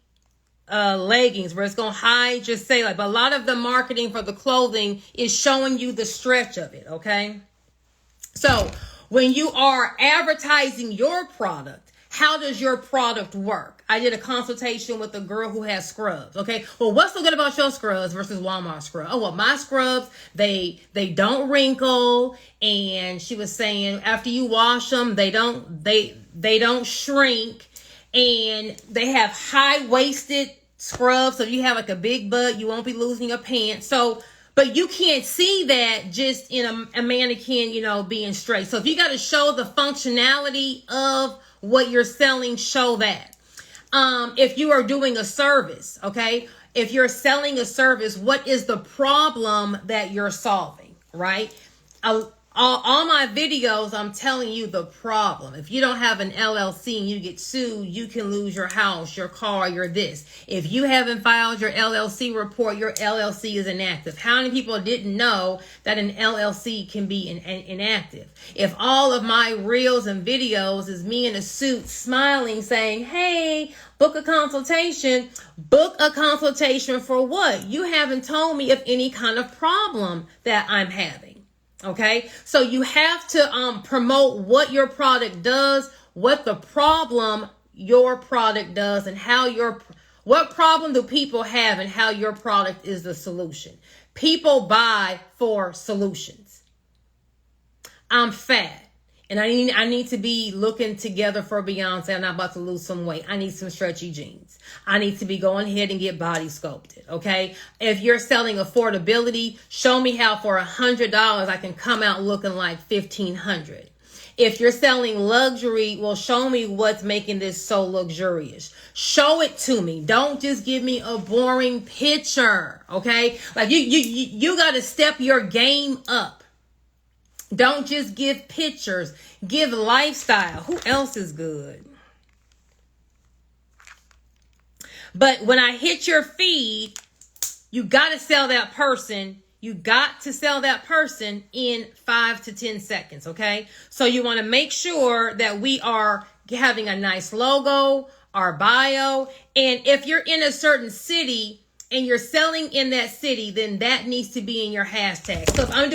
leggings where it's going to hide your cellulite. But a lot of the marketing for the clothing is showing you the stretch of it, okay? So when you are advertising your product, how does your product work? I did a consultation with a girl who has scrubs, okay? Well, what's so good about your scrubs versus Walmart scrubs? Oh, well, my scrubs, they don't wrinkle, and she was saying after you wash them, they don't shrink, and they have high-waisted scrubs, so if you have like a big butt, you won't be losing your pants. So, but you can't see that just in a mannequin, being straight. So if you got to show the functionality of what you're selling, show that. If you are doing a service, okay? If you're selling a service, what is the problem that you're solving, right? All my videos, I'm telling you the problem. If you don't have an LLC and you get sued, you can lose your house, your car, your this. If you haven't filed your LLC report, your LLC is inactive. How many people didn't know that an LLC can be inactive? If all of my reels and videos is me in a suit smiling saying, hey, book a consultation for what? You haven't told me of any kind of problem that I'm having. Okay, so you have to promote what your product does, what the problem your product does, and what problem do people have, and how your product is the solution. People buy for solutions. I'm fat, and I need to be looking together for Beyonce. I'm not about to lose some weight. I need some stretchy jeans. I need to be going ahead and get body sculpted, okay? If you're selling affordability, show me how for $100 I can come out looking like $1,500. If you're selling luxury, well, show me what's making this so luxurious. Show it to me. Don't just give me a boring picture, okay? Like you got to step your game up. Don't just give pictures. Give lifestyle. Who else is good? But when I hit your feed, you got to sell that person. You got to sell that person in 5 to 10 seconds, okay? So you want to make sure that we are having a nice logo, our bio. And if you're in a certain city and you're selling in that city, then that needs to be in your hashtag. So if I'm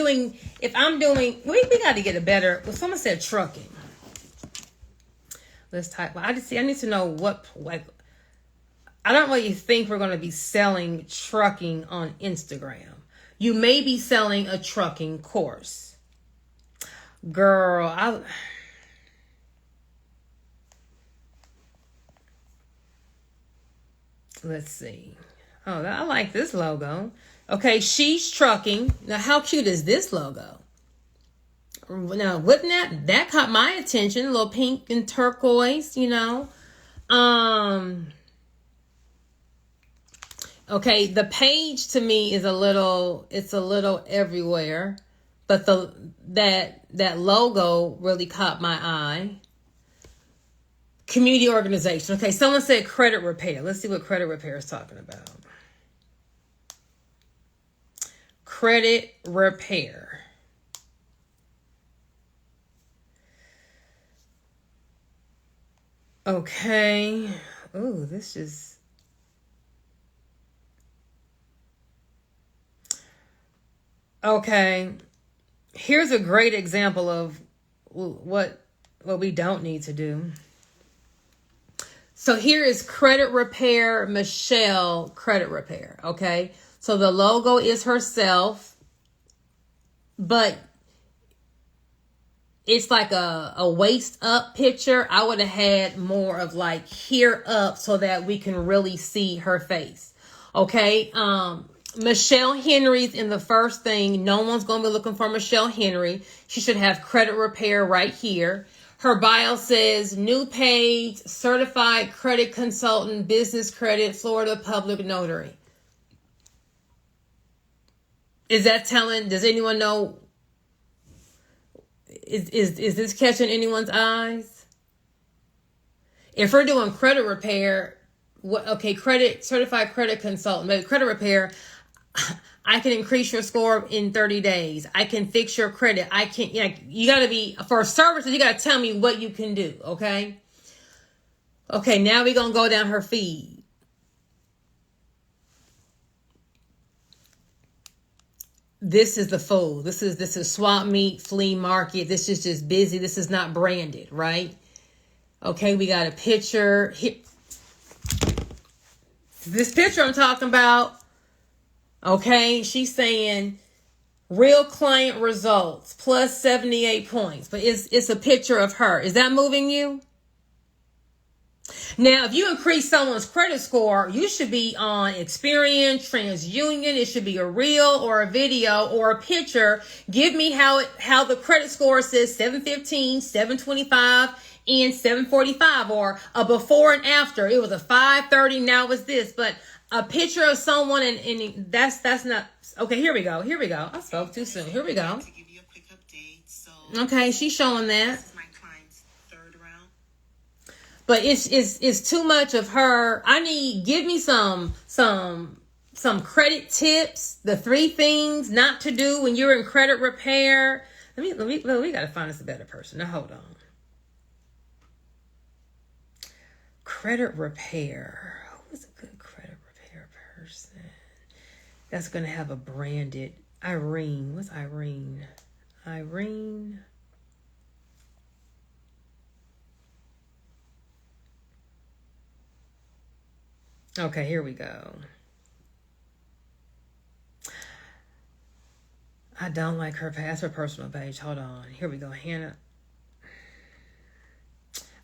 doing, we got to get a better, well, someone said trucking. Let's type, I need to know what, like, I don't really think we're going to be selling trucking on Instagram. You may be selling a trucking course. Girl, let's see. Oh, I like this logo. Okay, she's trucking. Now, how cute is this logo? Now, wouldn't that caught my attention? A little pink and turquoise, Okay, the page to me is it's a little everywhere, but that logo really caught my eye. Community organization. Okay, someone said credit repair. Let's see what credit repair is talking about. Credit repair. Okay. Oh, this is... Okay. Here's a great example of what we don't need to do. So here is credit repair, Michelle credit repair. Okay. So the logo is herself, but it's like a waist up picture. I would have had more of like here up so that we can really see her face. Okay. Michelle Henry's in the first thing. No one's going to be looking for Michelle Henry. She should have credit repair right here. Her bio says new page, certified credit consultant, business credit, Florida public notary. Is that telling? Does anyone know? Is this catching anyone's eyes? If we're doing credit repair, certified credit consultant, maybe credit repair, I can increase your score in 30 days. I can fix your credit. You got to be, for services, you got to tell me what you can do, okay? Okay, now we're going to go down her feed. This is the food. This is swap meet, flea market. This is just busy. This is not branded, right? Okay, we got a picture. Here. This picture I'm talking about. Okay, she's saying real client results plus 78 points, but it's a picture of her. Is that moving you? Now, if you increase someone's credit score, you should be on Experian, TransUnion. It should be a reel or a video or a picture. Give me how the credit score says 715, 725, and 745, or a before and after. It was a 530, now it's this, but a picture of someone and that's not okay. Here we go. I spoke too soon. Here we go. To give you a quick update. So Okay, she's showing that. this is my client's third round. But it's too much of her. Give me some credit tips, the 3 things not to do when you're in credit repair. We gotta find us a better person. Now hold on. Credit repair. Who is a good credit repair person? That's gonna have a branded Irene. What's Irene? Irene. Okay, here we go. I don't like her page. That's her personal page. Hold on. Here we go. Hannah.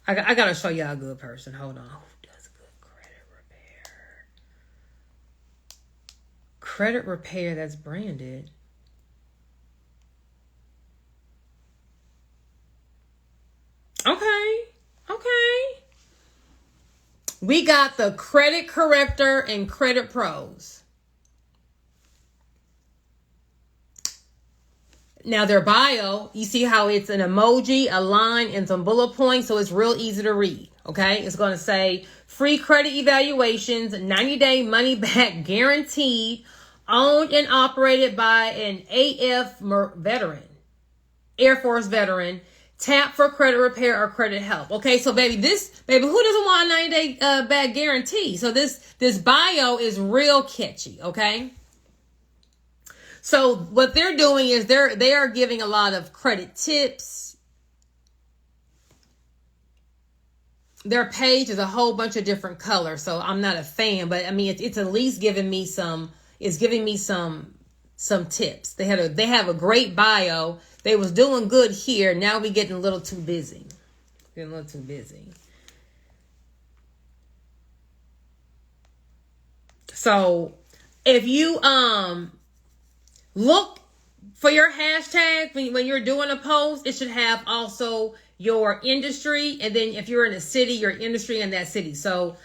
I got to show y'all a good person. Hold on. Who does good credit repair? Credit repair that's branded. Okay. We got the Credit Corrector and Credit Pros. Now their bio, you see how it's an emoji, a line, and some bullet points, so it's real easy to read, okay? It's going to say free credit evaluations, 90-day money back guaranteed, owned and operated by an AF veteran, Air Force veteran. Tap for credit repair or credit help. Okay, so baby, who doesn't want a 90-day back guarantee? So this bio is real catchy, okay? So what they're doing is they are giving a lot of credit tips. Their page is a whole bunch of different colors, so I'm not a fan, but I mean it's at least giving me some tips. They have a great bio. They was doing good here. Now we getting a little too busy. So if you look for your hashtag when you're doing a post, it should have also your industry, and then if you're in a city, your industry in that city. So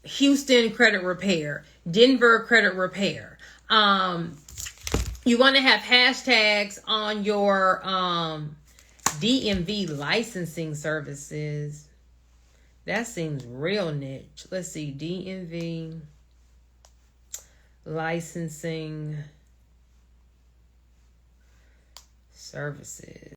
Houston credit repair, Denver credit repair. You want to have hashtags on your DMV licensing services. That seems real niche. Let's see, DMV licensing services.